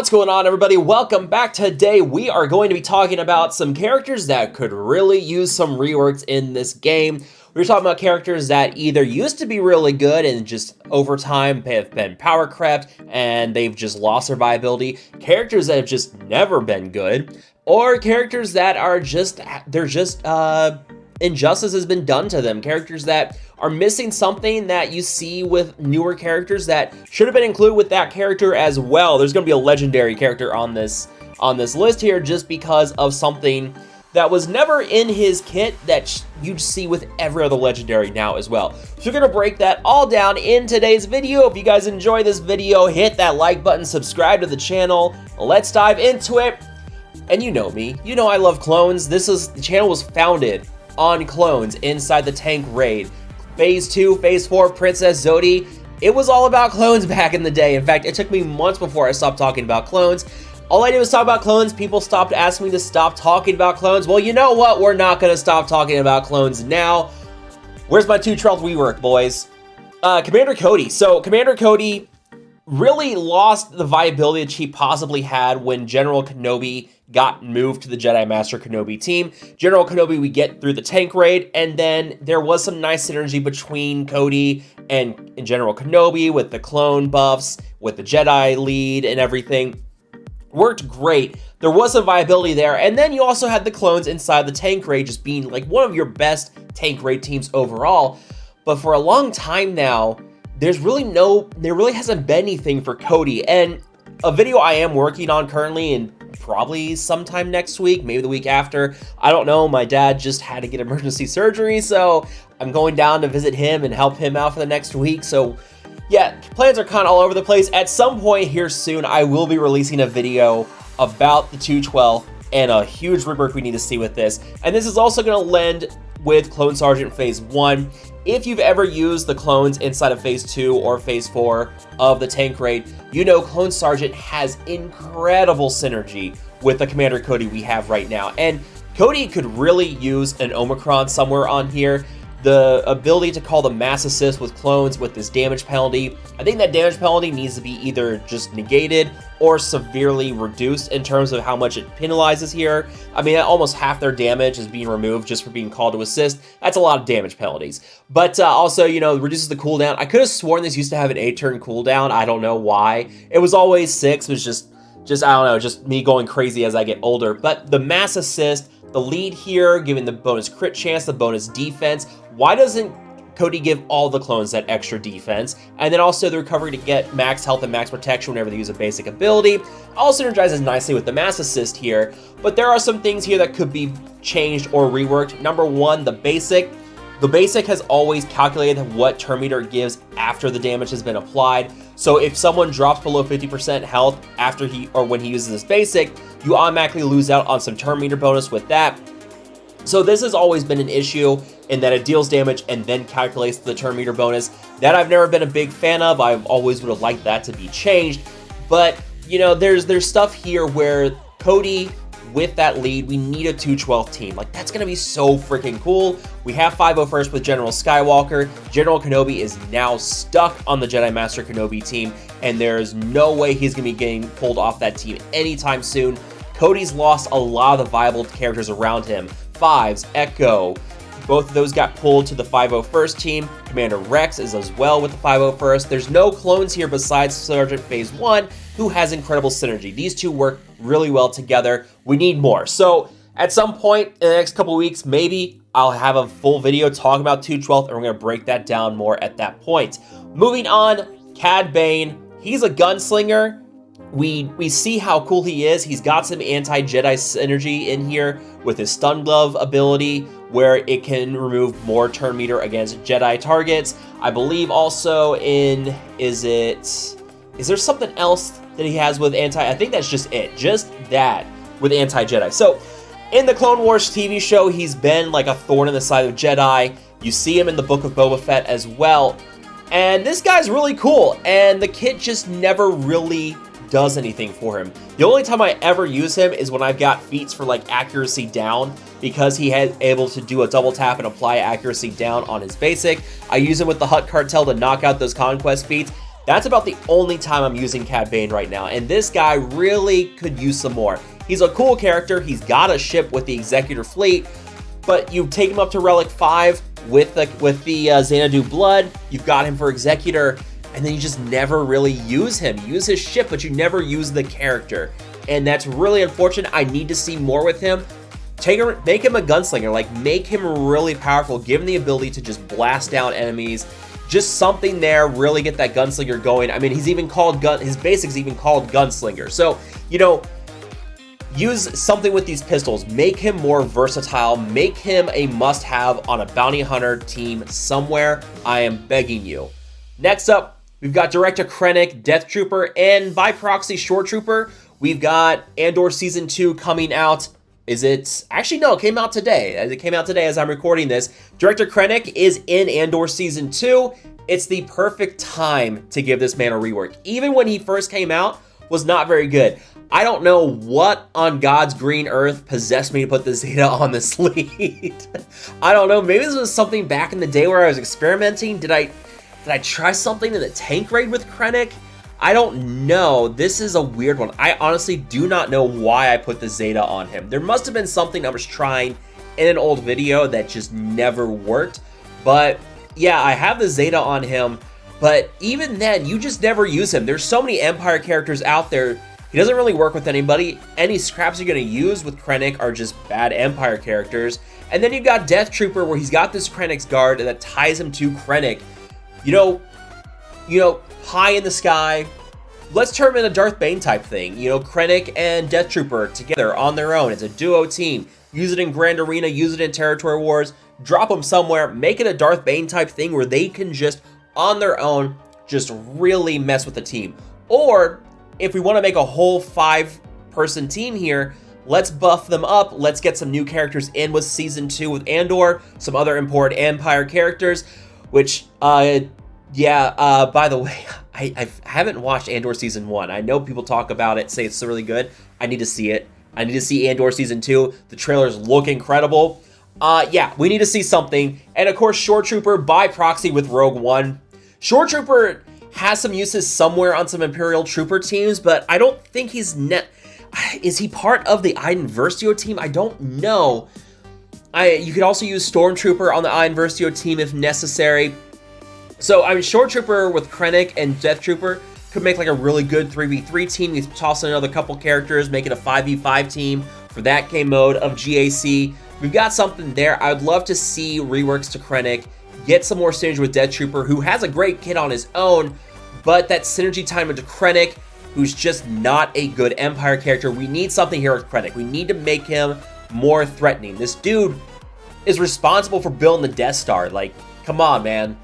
What's going on, everybody? Welcome back. Today we are going to be talking about some characters that could really use some reworks in this game. We're talking about characters that either used to be really good and just over time have been power crept and they've just lost their viability, characters that have just never been good, or characters that are injustice has been done to them, characters that are missing something that you see with newer characters that should have been included with that character as well. There's going to be a legendary character on this list here just because of something that was never in his kit that you'd see with every other legendary now as well. So we're going to break that all down in today's video. If you guys enjoy this video, hit that like button, subscribe to the channel. Let's dive into it. And you know me, you know I love clones. The channel was founded on clones inside the tank raid. Phase 2, Phase 4, Princess Zodi, it was all about clones back in the day. In fact, it took me months before I stopped talking about clones. All I did was talk about clones. People stopped asking me to stop talking about clones. Well, you know what? We're not going to stop talking about clones now. Where's my 2/12 rework, boys? Commander Cody. So, Commander Cody really lost the viability that she possibly had when General Kenobi got moved to the Jedi Master Kenobi team. General Kenobi we get through the tank raid, and then there was some nice synergy between Cody and General Kenobi with the clone buffs, with the Jedi lead and everything. Worked great. There was some viability there, and then you also had the clones inside the tank raid just being like one of your best tank raid teams overall. But for a long time now, there really hasn't been anything for Cody, and a video I am working on currently and probably sometime next week, maybe the week after. I don't know, my dad just had to get emergency surgery, so I'm going down to visit him and help him out for the next week. So yeah, plans are kind of all over the place. At some point here soon, I will be releasing a video about the 2/12 and a huge rework we need to see with this. And this is also going to lend with Clone Sergeant Phase 1. If you've ever used the clones inside of Phase 2 or Phase 4 of the tank raid, you know Clone Sergeant has incredible synergy with the Commander Cody we have right now. And Cody could really use an Omicron somewhere on here. The ability to call the mass assist with clones with this damage penalty. I think that damage penalty needs to be either just negated or severely reduced in terms of how much it penalizes here. I mean, almost half their damage is being removed just for being called to assist. That's a lot of damage penalties. But also, you know, reduces the cooldown. I could have sworn this used to have an 8-turn cooldown. I don't know why. It was always 6. It was just I don't know, just me going crazy as I get older. But the mass assist, the lead here, giving the bonus crit chance, the bonus defense. Why doesn't Cody give all the clones that extra defense? And then also the recovery to get max health and max protection whenever they use a basic ability. All synergizes nicely with the mass assist here, but there are some things here that could be changed or reworked. Number one, the basic. The basic has always calculated what turn meter it gives after the damage has been applied. So if someone drops below 50% health after when he uses this basic, you automatically lose out on some turn meter bonus with that. So this has always been an issue in that it deals damage and then calculates the turn meter bonus. That I've never been a big fan of. I always would have liked that to be changed. But, you know, there's stuff here where Cody, with that lead, we need a 2/12 team. Like, that's going to be so freaking cool. We have 501st with General Skywalker. General Kenobi is now stuck on the Jedi Master Kenobi team, and there's no way he's going to be getting pulled off that team anytime soon. Cody's lost a lot of the viable characters around him. Fives, Echo, both of those got pulled to the 501st team. Commander Rex is as well with the 501st. There's no clones here besides Sergeant Phase 1, who has incredible synergy. These two work really well together. We need more. So at some point in the next couple weeks, maybe I'll have a full video talking about 2/12, and we're going to break that down more at that point. Moving on, Cad Bane. He's a gunslinger. We see how cool he is. He's got some anti-Jedi synergy in here with his stun glove ability, where it can remove more turn meter against Jedi targets. I believe also in, is there something else that he has with I think that's just it, just that with anti-Jedi. So in the Clone Wars TV show, he's been like a thorn in the side of Jedi. You see him in the Book of Boba Fett as well. And this guy's really cool, and the kit just never really does anything for him. The only time I ever use him is when I've got feats for like accuracy down, because he had able to do a double tap and apply accuracy down on his basic. I use him with the Hutt Cartel to knock out those conquest feats. That's about the only time I'm using Cad Bane right now, and this guy really could use some more. He's a cool character, he's got a ship with the Executor fleet, but you take him up to Relic 5 with the Xanadu Blood, you've got him for Executor, and then you just never really use him. You use his ship, but you never use the character, and that's really unfortunate. I need to see more with him. Make him a gunslinger, like make him really powerful, give him the ability to just blast down enemies. Just something there, really get that gunslinger going. I mean, he's even called his basic's even called gunslinger. So, you know, use something with these pistols. Make him more versatile. Make him a must-have on a bounty hunter team somewhere. I am begging you. Next up, we've got Director Krennic, Death Trooper, and by proxy, Shore Trooper. We've got Andor Season 2 coming out. Actually, no, it came out today. It came out today as I'm recording this. Director Krennic is in Andor Season 2. It's the perfect time to give this man a rework. Even when he first came out, was not very good. I don't know what on God's green earth possessed me to put the Zeta on this lead. I don't know, maybe this was something back in the day where I was experimenting. Did I try something in the tank raid with Krennic? I don't know. This is a weird one. I honestly do not know why I put the Zeta on him. There must have been something I was trying in an old video that just never worked. But yeah, I have the Zeta on him. But even then, you just never use him. There's so many Empire characters out there. He doesn't really work with anybody. Any scraps you're going to use with Krennic are just bad Empire characters. And then you've got Death Trooper, where he's got this Krennic's guard that ties him to Krennic. You know, high in the sky. Let's turn him into a Darth Bane type thing. You know, Krennic and Death Trooper together on their own as a duo team. Use it in Grand Arena, use it in Territory Wars, drop them somewhere, make it a Darth Bane type thing where they can just, on their own, just really mess with the team. Or, if we want to make a whole 5-person team here, let's buff them up, let's get some new characters in with Season 2 with Andor, some other important Empire characters, which, by the way, I haven't watched Andor Season 1. I know people talk about it, say it's really good. I need to see it. I need to see Andor Season 2. The trailers look incredible. Yeah, we need to see something. And of course, Shore Trooper by proxy with Rogue One. Shore Trooper has some uses somewhere on some Imperial Trooper teams, but I don't think he's is he part of the Iden Versio team? I don't know. You could also use Stormtrooper on the Iden Versio team if necessary. So, I mean, Shore Trooper with Krennic and Death Trooper could make like a really good 3v3 team. You toss in another couple characters, make it a 5v5 team for that game mode of GAC. We've got something there. I would love to see reworks to Krennic, get some more synergy with Death Trooper, who has a great kit on his own, but that synergy time into Krennic, who's just not a good Empire character. We need something here with Krennic. We need to make him more threatening. This dude is responsible for building the Death Star. Like, come on, man.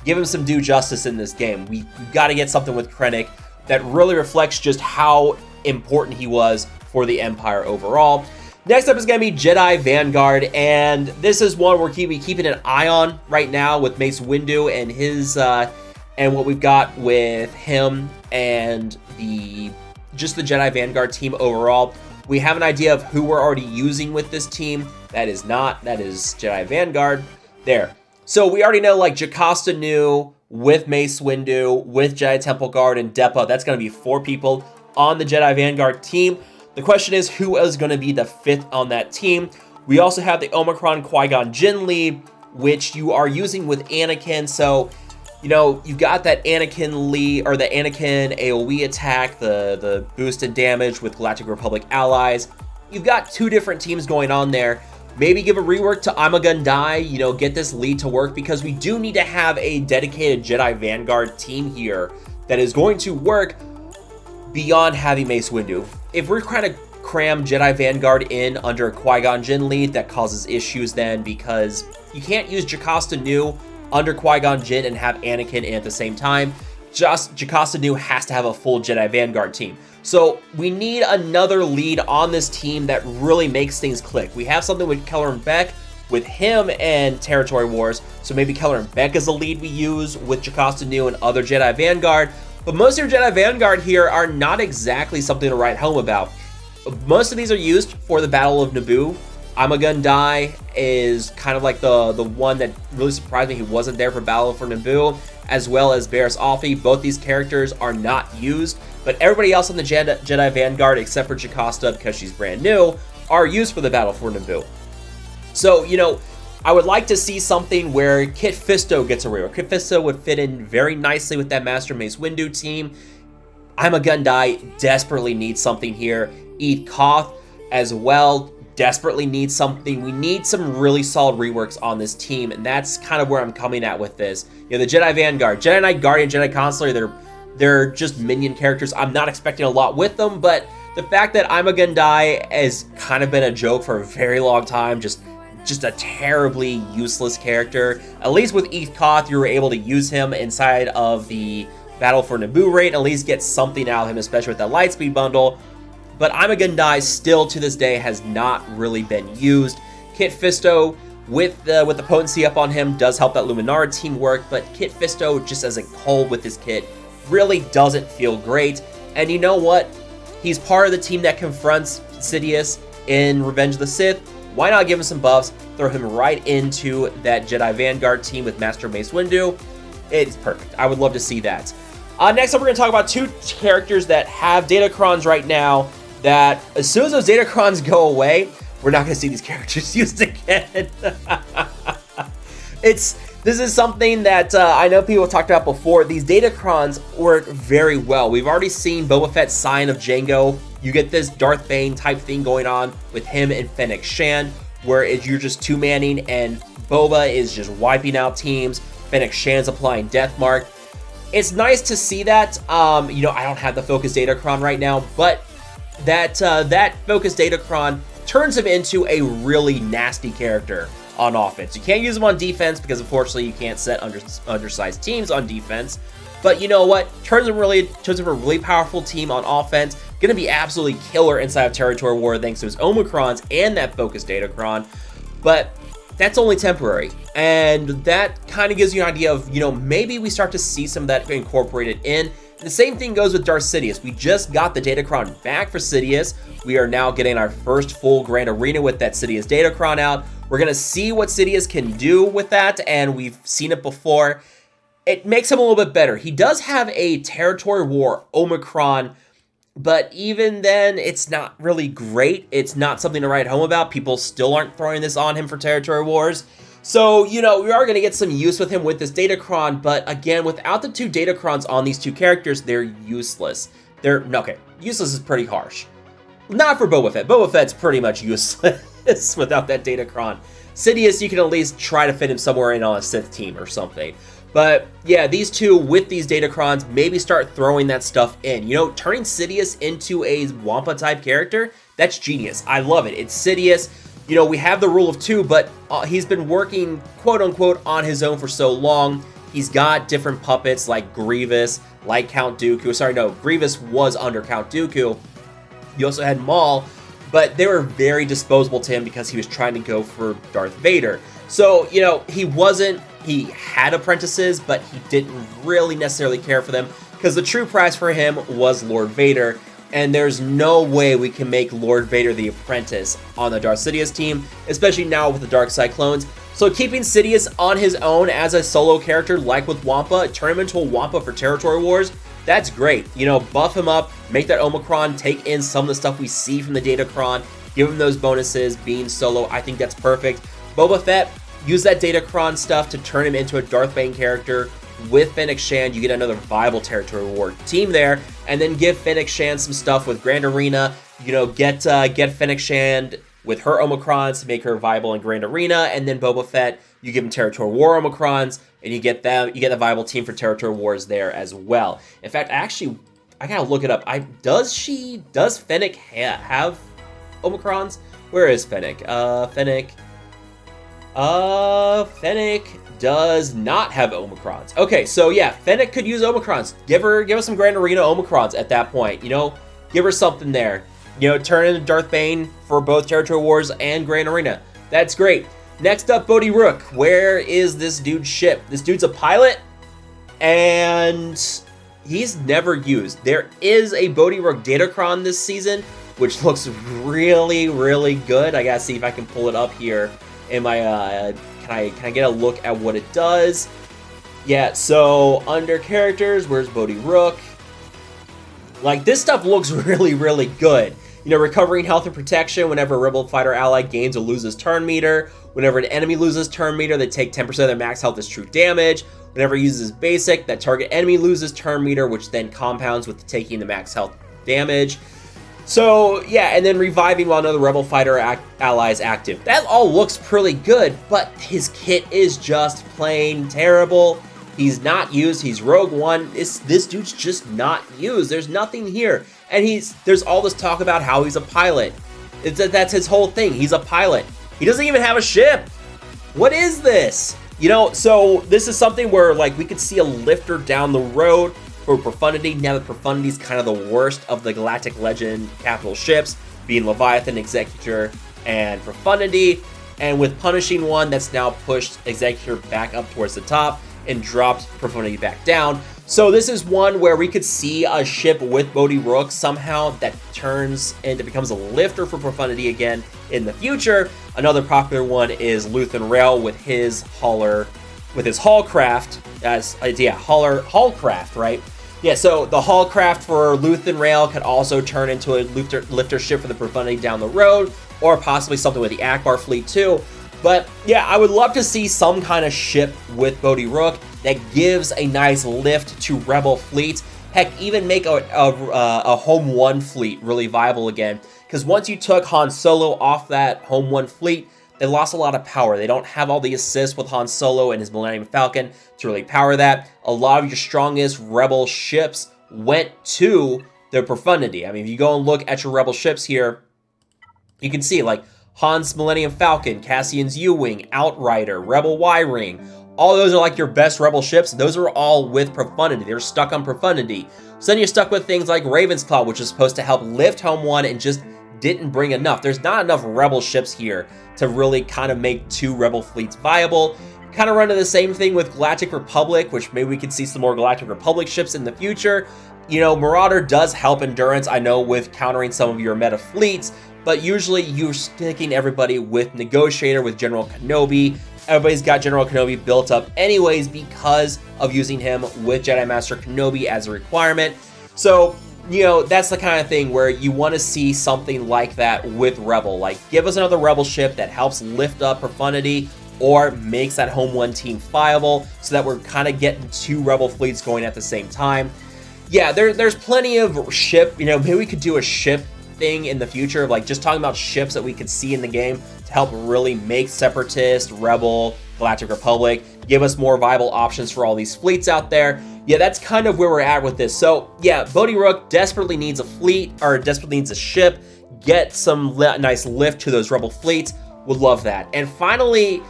Give him some due justice in this game. We've got to get something with Krennic that really reflects just how important he was for the Empire overall. Next up is going to be Jedi Vanguard, and this is one we're keeping an eye on right now with Mace Windu and his and what we've got with him and the Jedi Vanguard team overall. We have an idea of who we're already using with this team. That is Jedi Vanguard. There. So we already know, like, Jocasta Nu with Mace Windu, with Jedi Temple Guard and Depa. That's going to be 4 people on the Jedi Vanguard team. The question is, who is going to be the 5th on that team? We also have the Omicron Qui-Gon Jinn lead, which you are using with Anakin. So, you know, you've got that Anakin lead, or the Anakin AoE attack, the boosted damage with Galactic Republic allies. You've got 2 different teams going on there. Maybe give a rework to I'm a Gun Die, you know, get this lead to work, because we do need to have a dedicated Jedi Vanguard team here that is going to work beyond having Mace Windu. If we're trying to cram Jedi Vanguard in under a Qui-Gon Jinn lead, that causes issues then, because you can't use Jocasta Nu under Qui-Gon Jinn and have Anakin in at the same time. Just Jocasta Nu has to have a full Jedi Vanguard team. So we need another lead on this team that really makes things click. We have something with Kelleran Beck, with him and Territory Wars, so maybe Kelleran Beck is a lead we use with Jocasta Nu and other Jedi Vanguard. But most of your Jedi Vanguard here are not exactly something to write home about. Most of these are used for the Battle of Naboo, I'm a Gun Die is kind of like the one that really surprised me. He wasn't there for Battle for Naboo, as well as Barriss Offee. Both these characters are not used, but everybody else on the Jedi Vanguard, except for Jocasta because she's brand new, are used for the Battle for Naboo. So, you know, I would like to see something where Kit Fisto gets a rework. Kit Fisto would fit in very nicely with that Master Mace Windu team. I'm a Gun Die desperately needs something here. Eat Koth as well desperately needs something. We need some really solid reworks on this team, and that's kind of where I'm coming at with this. You know, the Jedi Vanguard, Jedi Knight Guardian, Jedi Consular, they're just minion characters. I'm not expecting a lot with them, but the fact that I'm a Gun Die has kind of been a joke for a very long time, just a terribly useless character. At least with Eat Koth, you were able to use him inside of the Battle for Naboo raid, at least get something out of him, especially with that Lightspeed bundle. But I'm a Gun Die still to this day has not really been used. Kit Fisto with the potency up on him does help that Luminara team work, but Kit Fisto just as a whole with his kit really doesn't feel great. And you know what? He's part of the team that confronts Sidious in Revenge of the Sith. Why not give him some buffs, throw him right into that Jedi Vanguard team with Master Mace Windu? It's perfect. I would love to see that. Next up, we're going to talk about two characters that have Datacrons right now that as soon as those Datacrons go away, we're not going to see these characters used again. This is something that I know people talked about before. These Datacrons work very well. We've already seen Boba Fett's Sign of Jango. You get this Darth Bane type thing going on with him and Fennec Shand, where you're just two-manning and Boba is just wiping out teams. Fennec Shand's applying Death Mark. It's nice to see that. You know, I don't have the Focus Datacron right now, but that Focus Datacron turns him into a really nasty character on offense. You can't use him on defense because unfortunately you can't set undersized teams on defense. But you know what? Turns him a really powerful team on offense. Gonna be absolutely killer inside of Territory War thanks to his Omicrons and that Focus Datacron. But that's only temporary. And that kind of gives you an idea of, you know, maybe we start to see some of that incorporated in. The same thing goes with Darth Sidious. We just got the Datacron back for Sidious. We are now getting our first full Grand Arena with that Sidious Datacron out. We're going to see what Sidious can do with that, and we've seen it before. It makes him a little bit better. He does have a Territory War Omicron, but even then, it's not really great. It's not something to write home about. People still aren't throwing this on him for Territory Wars. So, you know, we are going to get some use with him with this Datacron, but again, without the two Datacrons on these two characters, they're useless. Okay, useless is pretty harsh. Not for Boba Fett. Boba Fett's pretty much useless without that Datacron. Sidious, you can at least try to fit him somewhere in on a Sith team or something. But yeah, these two with these Datacrons, maybe start throwing that stuff in. You know, turning Sidious into a Wampa type character, that's genius. I love it. It's Sidious. You know, we have the rule of two, but he's been working, quote-unquote, on his own for so long. He's got different puppets like Grievous, like Count Dooku. Sorry, no, Grievous was under Count Dooku. You also had Maul, but they were very disposable to him because he was trying to go for Darth Vader. So, you know, he had apprentices, but he didn't really necessarily care for them because the true prize for him was Lord Vader. And there's no way we can make Lord Vader the apprentice on the Darth Sidious team, especially now with the Dark Cyclones. So keeping Sidious on his own as a solo character, like with Wampa, turn him into a Wampa for Territory Wars, that's great. You know, buff him up, make that Omicron, take in some of the stuff we see from the Datacron, give him those bonuses, being solo, I think that's perfect. Boba Fett, use that Datacron stuff to turn him into a Darth Bane character. With Fennec Shand, you get another viable Territory War team there, and then give Fennec Shand some stuff with Grand Arena. You know, get Fennec Shand with her Omicrons to make her viable in Grand Arena, and then Boba Fett, you give him Territory War Omicrons, and you get the viable team for Territory Wars there as well. In fact, I gotta look it up. Does Fennec have Omicrons? Where is Fennec? Fennec does not have Omicrons. Okay, so yeah, Fennec could use Omicrons. Give her some Grand Arena Omicrons at that point. You know, give her something there. You know, turn into Darth Bane for both Territory Wars and Grand Arena. That's great. Next up, Bodhi Rook. Where is this dude's ship? This dude's a pilot, and he's never used. There is a Bodhi Rook Datacron this season, which looks really, really good. I gotta see if I can pull it up here in my, can I get a look at what it does? Yeah, so under characters, where's Bodhi Rook? Like, this stuff looks really, really good. You know, recovering health and protection whenever a rebel fighter ally gains or loses turn meter. Whenever an enemy loses turn meter, they take 10% of their max health as true damage. Whenever it uses basic, that target enemy loses turn meter, which then compounds with taking the max health damage. So, yeah, and then reviving while another rebel fighter ally is active. That all looks pretty good, but his kit is just plain terrible. He's not used. He's Rogue One. This dude's just not used. There's nothing here. And there's all this talk about how he's a pilot. That's his whole thing. He's a pilot. He doesn't even have a ship. What is this? You know, so this is something where, like, we could see a lifter down the road for Profundity. Now that Profundity's kind of the worst of the Galactic Legend capital ships, being Leviathan, Executor, and Profundity. And with Punishing One, that's now pushed Executor back up towards the top and dropped Profundity back down. So this is one where we could see a ship with Bodhi Rook somehow that turns and it becomes a lifter for Profundity again in the future. Another popular one is Luthen Rail with his hauler, with his Hallcraft, Hallcraft, right? Yeah, so the Hallcraft for Luthen Rail could also turn into a lifter ship for the Profundity down the road, or possibly something with the Akbar fleet too. But yeah, I would love to see some kind of ship with Bodhi Rook that gives a nice lift to Rebel fleets. Heck, even make a Home One fleet really viable again. Because once you took Han Solo off that Home One fleet, they lost a lot of power. They don't have all the assists with Han Solo and his Millennium Falcon to really power that. A lot of your strongest Rebel ships went to the Profundity. I mean, if you go and look at your Rebel ships here, you can see, like, Han's Millennium Falcon, Cassian's U-Wing, Outrider, Rebel Y-Ring. All those are like your best Rebel ships. Those are all with Profundity. They're stuck on Profundity. So then you're stuck with things like Raven's Claw, which is supposed to help lift Home One and just didn't bring enough. There's not enough Rebel ships here to really kind of make two Rebel fleets viable. Kind of run into the same thing with Galactic Republic, which maybe we could see some more Galactic Republic ships in the future. You know, Marauder does help Endurance, I know, with countering some of your meta fleets, but usually you're sticking everybody with Negotiator, with General Kenobi. Everybody's got General Kenobi built up anyways because of using him with Jedi Master Kenobi as a requirement. So, you know, that's the kind of thing where you want to see something like that with Rebel. Like, give us another Rebel ship that helps lift up Profundity or makes that Home One team viable so that we're kind of getting two Rebel fleets going at the same time. Yeah, there's plenty of ship, you know, maybe we could do a ship thing in the future of like just talking about ships that we could see in the game to help really make Separatist, Rebel, Galactic Republic, give us more viable options for all these fleets out there. Yeah, that's kind of where we're at with this. So yeah, Bodhi Rook desperately needs a fleet, or desperately needs a ship. Get some nice lift to those Rebel fleets. Would love that. And finally,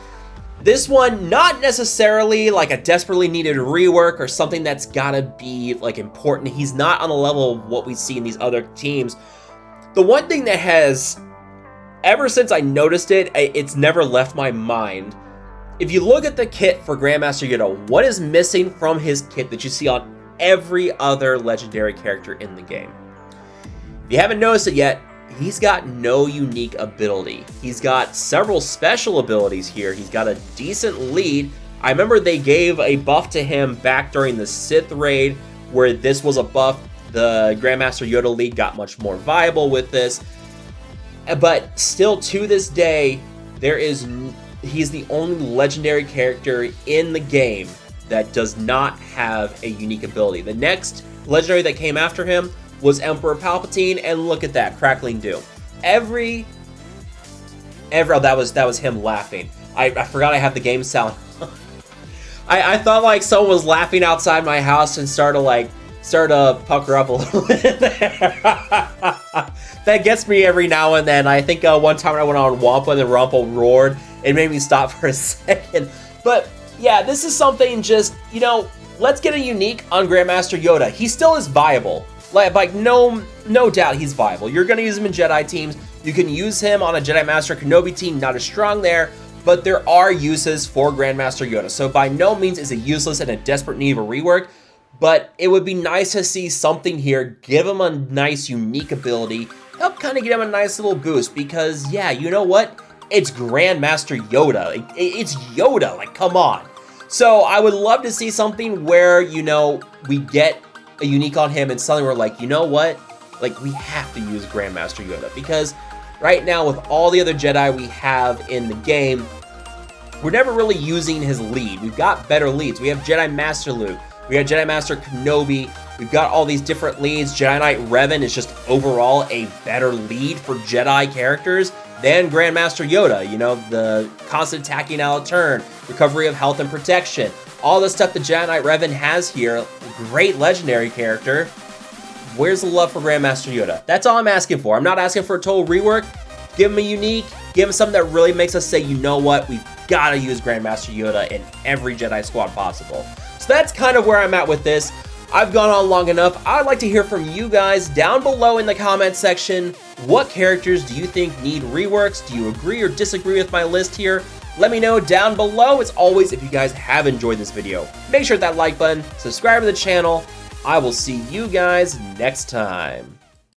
this one, not necessarily like a desperately needed rework or something that's gotta be like important. He's not on the level of what we see in these other teams. The one thing that has, ever since I noticed it, it's never left my mind. If you look at the kit for Grandmaster Yoda, what is missing from his kit that you see on every other legendary character in the game? If you haven't noticed it yet, he's got no unique ability. He's got several special abilities here. He's got a decent lead. I remember they gave a buff to him back during the Sith raid where this was a buff. The Grandmaster Yoda lead got much more viable with this. But still to this day, he's the only legendary character in the game that does not have a unique ability. The next legendary that came after him was Emperor Palpatine, and look at that, Crackling Doom. Oh, that was him laughing. I forgot I have the game sound. I thought like someone was laughing outside my house and started to pucker up a little bit there. That gets me every now and then. I think one time when I went on Wampa and the Rumple roared, it made me stop for a second. But yeah, this is something just, you know, let's get a unique on Grandmaster Yoda. He still is viable. Like no doubt he's viable. You're going to use him in Jedi teams. You can use him on a Jedi Master Kenobi team, not as strong there, but there are uses for Grandmaster Yoda. So by no means is it useless and a desperate need of a rework, but it would be nice to see something here, give him a nice unique ability, help kind of give him a nice little boost because, yeah, you know what? It's Grandmaster Yoda. It's Yoda, like, come on. So I would love to see something where, you know, we get a unique on him and suddenly we're like, you know what? Like, we have to use Grandmaster Yoda because right now with all the other Jedi we have in the game, we're never really using his lead. We've got better leads. We have Jedi Master Luke. We have Jedi Master Kenobi. We've got all these different leads. Jedi Knight Revan is just overall a better lead for Jedi characters than Grandmaster Yoda. You know, the constant attacking out of turn, recovery of health and protection, all the stuff that Jedi Knight Revan has here. Great legendary character. Where's the love for Grandmaster Yoda? That's all I'm asking for. I'm not asking for a total rework. Give him a unique, give him something that really makes us say, you know what, we've got to use Grandmaster Yoda in every Jedi squad possible. So that's kind of where I'm at with this. I've gone on long enough. I'd like to hear from you guys down below in the comment section. What characters do you think need reworks? Do you agree or disagree with my list here? Let me know down below. As always, if you guys have enjoyed this video, make sure to hit that like button, subscribe to the channel. I will see you guys next time.